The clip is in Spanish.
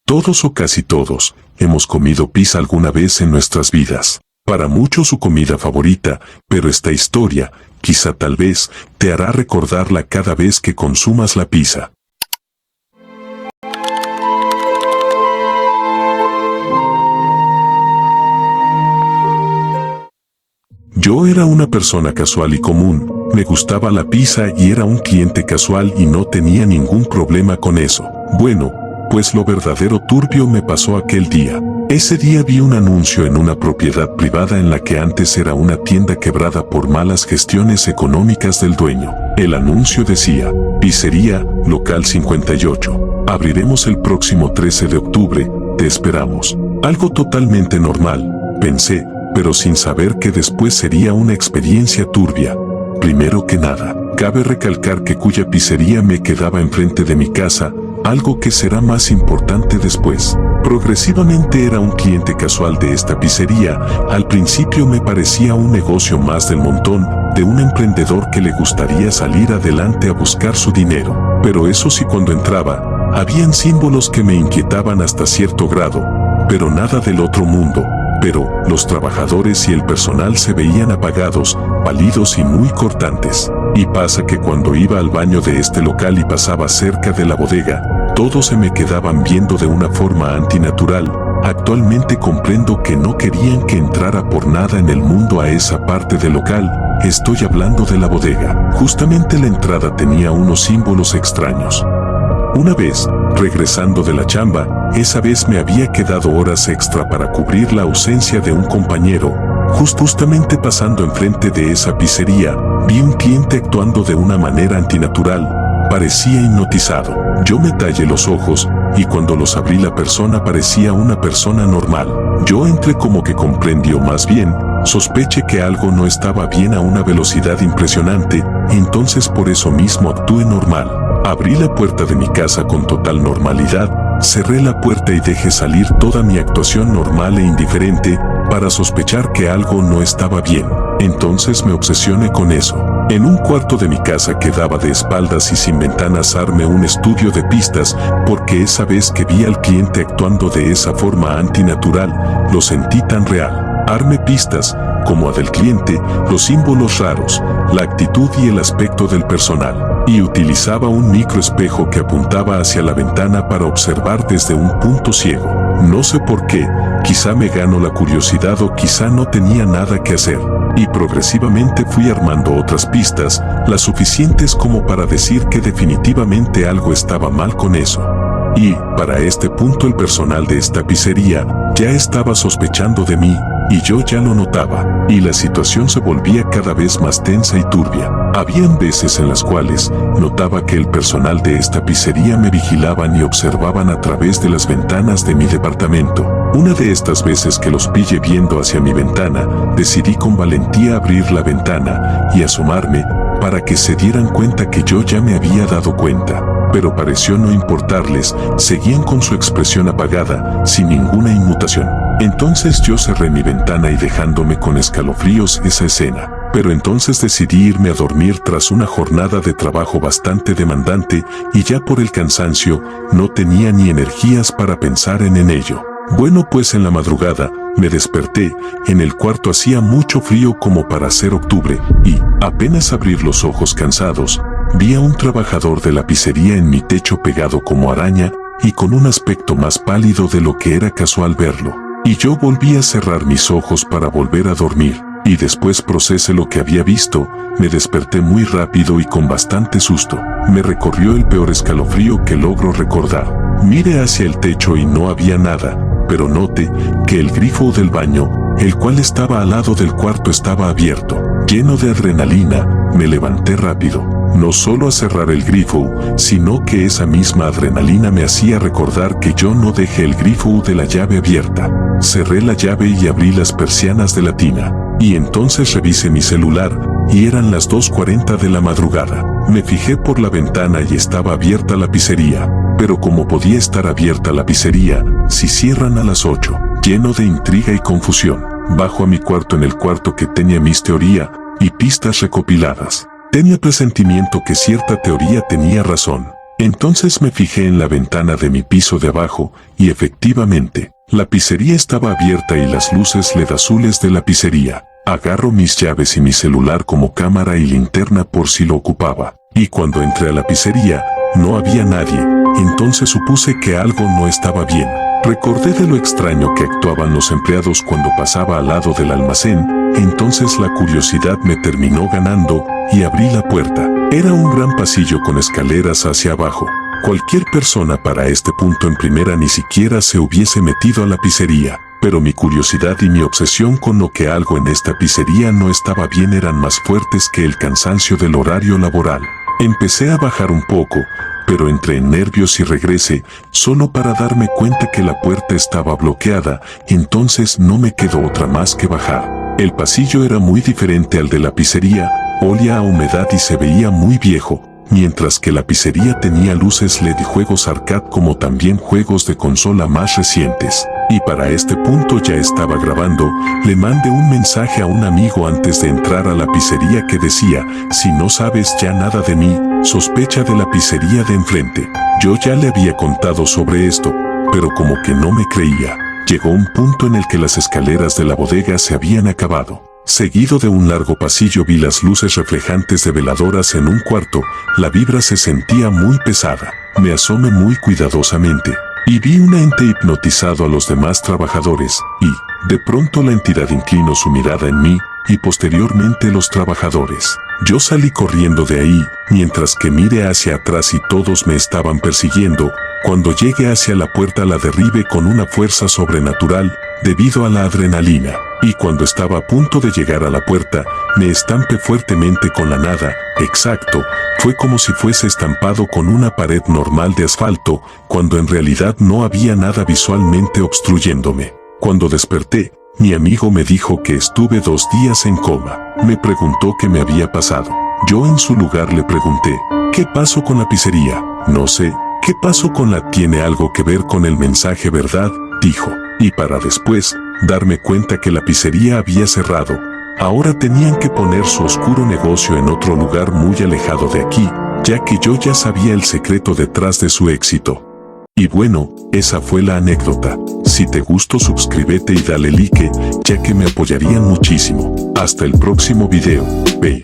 Todos o casi todos hemos comido pizza alguna vez en nuestras vidas. Para muchos su comida favorita, pero esta historia, quizá tal vez, te hará recordarla cada vez que consumas la pizza. Yo era una persona casual y común, me gustaba la pizza y era un cliente casual y no tenía ningún problema con eso. Bueno, pues lo verdadero turbio me pasó aquel día. Ese día vi un anuncio en una propiedad privada en la que antes era una tienda quebrada por malas gestiones económicas del dueño. El anuncio decía, Pizzería, local 58. Abriremos el próximo 13 de octubre, te esperamos. Algo totalmente normal, pensé, pero sin saber que después sería una experiencia turbia. Primero que nada, cabe recalcar que cuya pizzería me quedaba enfrente de mi casa, algo que será más importante después. Progresivamente era un cliente casual de esta pizzería. Al principio me parecía un negocio más del montón, de un emprendedor que le gustaría salir adelante a buscar su dinero. Pero eso sí, cuando entraba, habían símbolos que me inquietaban hasta cierto grado, pero nada del otro mundo. Pero los trabajadores y el personal se veían apagados, pálidos y muy cortantes. Y pasa que cuando iba al baño de este local y pasaba cerca de la bodega, todos se me quedaban viendo de una forma antinatural. Actualmente comprendo que no querían que entrara por nada en el mundo a esa parte del local. Estoy hablando de la bodega. Justamente la entrada tenía unos símbolos extraños. Una vez, regresando de la chamba, esa vez me había quedado horas extra para cubrir la ausencia de un compañero. Justamente pasando enfrente de esa pizzería, vi un cliente actuando de una manera antinatural. Parecía hipnotizado. Yo me tallé los ojos, y cuando los abrí la persona parecía una persona normal. Yo entré como que comprendió, más bien, sospeché que algo no estaba bien a una velocidad impresionante, entonces por eso mismo actué normal. Abrí la puerta de mi casa con total normalidad, cerré la puerta y dejé salir toda mi actuación normal e indiferente, para sospechar que algo no estaba bien. Entonces me obsesioné con eso. En un cuarto de mi casa que daba de espaldas y sin ventanas armé un estudio de pistas, porque esa vez que vi al cliente actuando de esa forma antinatural, lo sentí tan real. Armé pistas, como a del cliente, los símbolos raros, la actitud y el aspecto del personal. Y utilizaba un microespejo que apuntaba hacia la ventana para observar desde un punto ciego. No sé por qué, quizá me ganó la curiosidad o quizá no tenía nada que hacer. Y progresivamente fui armando otras pistas, las suficientes como para decir que definitivamente algo estaba mal con eso. Y, para este punto, el personal de esta pizzería ya estaba sospechando de mí, y yo ya lo notaba, y la situación se volvía cada vez más tensa y turbia. Habían veces en las cuales notaba que el personal de esta pizzería me vigilaban y observaban a través de las ventanas de mi departamento. Una de estas veces que los pillé viendo hacia mi ventana, decidí con valentía abrir la ventana y asomarme para que se dieran cuenta que yo ya me había dado cuenta. Pero pareció no importarles, seguían con su expresión apagada, sin ninguna inmutación. Entonces yo cerré mi ventana y dejándome con escalofríos esa escena. Pero entonces decidí irme a dormir tras una jornada de trabajo bastante demandante y ya por el cansancio no tenía ni energías para pensar en ello. Bueno, pues en la madrugada me desperté, en el cuarto hacía mucho frío como para ser octubre y, apenas abrir los ojos cansados, vi a un trabajador de la pizzería en mi techo pegado como araña y con un aspecto más pálido de lo que era casual verlo. Y yo volví a cerrar mis ojos para volver a dormir. Y después procesé lo que había visto, me desperté muy rápido y con bastante susto. Me recorrió el peor escalofrío que logro recordar. Miré hacia el techo y no había nada, pero noté que el grifo del baño, el cual estaba al lado del cuarto, estaba abierto. Lleno de adrenalina, me levanté rápido. No solo a cerrar el grifo, sino que esa misma adrenalina me hacía recordar que yo no dejé el grifo de la llave abierta. Cerré la llave y abrí las persianas de la tina. Y entonces revisé mi celular, y eran las 2:40 de la madrugada. Me fijé por la ventana y estaba abierta la pizzería. Pero ¿cómo podía estar abierta la pizzería si cierran a las 8? Lleno de intriga y confusión, bajo a mi cuarto, en el cuarto que tenía mis teorías y pistas recopiladas. Tenía presentimiento que cierta teoría tenía razón. Entonces me fijé en la ventana de mi piso de abajo, y efectivamente, la pizzería estaba abierta y las luces LED azules de la pizzería. Agarro mis llaves y mi celular como cámara y linterna por si lo ocupaba. Y cuando entré a la pizzería, no había nadie. Entonces supuse que algo no estaba bien. Recordé de lo extraño que actuaban los empleados cuando pasaba al lado del almacén. Entonces la curiosidad me terminó ganando y abrí la puerta. Era un gran pasillo con escaleras hacia abajo. Cualquier persona para este punto en primera ni siquiera se hubiese metido a la pizzería. Pero mi curiosidad y mi obsesión con lo que algo en esta pizzería no estaba bien eran más fuertes que el cansancio del horario laboral. Empecé a bajar un poco, pero entré en nervios y regresé, solo para darme cuenta que la puerta estaba bloqueada, entonces no me quedó otra más que bajar. El pasillo era muy diferente al de la pizzería, olía a humedad y se veía muy viejo, mientras que la pizzería tenía luces LED y juegos arcade como también juegos de consola más recientes. Y para este punto ya estaba grabando, le mandé un mensaje a un amigo antes de entrar a la pizzería que decía, si no sabes ya nada de mí, sospecha de la pizzería de enfrente. Yo ya le había contado sobre esto, pero como que no me creía. Llegó un punto en el que las escaleras de la bodega se habían acabado. Seguido de un largo pasillo vi las luces reflejantes de veladoras en un cuarto, la vibra se sentía muy pesada. Me asomé muy cuidadosamente y vi un ente hipnotizado a los demás trabajadores, y, de pronto la entidad inclinó su mirada en mí, y posteriormente los trabajadores. Yo salí corriendo de ahí, mientras que miré hacia atrás y todos me estaban persiguiendo. Cuando llegué hacia la puerta la derribé con una fuerza sobrenatural, debido a la adrenalina. Y cuando estaba a punto de llegar a la puerta, me estampé fuertemente con la nada, exacto, fue como si fuese estampado con una pared normal de asfalto, cuando en realidad no había nada visualmente obstruyéndome. Cuando desperté, mi amigo me dijo que estuve 2 días en coma. Me preguntó qué me había pasado. Yo en su lugar le pregunté, ¿qué pasó con la pizzería? No sé, ¿qué pasó con la? ¿Tiene algo que ver con el mensaje, verdad? Dijo. Y para después, darme cuenta que la pizzería había cerrado. Ahora tenían que poner su oscuro negocio en otro lugar muy alejado de aquí, ya que yo ya sabía el secreto detrás de su éxito. Y bueno, esa fue la anécdota. Si te gustó, suscríbete y dale like, ya que me apoyarían muchísimo. Hasta el próximo video. Bye.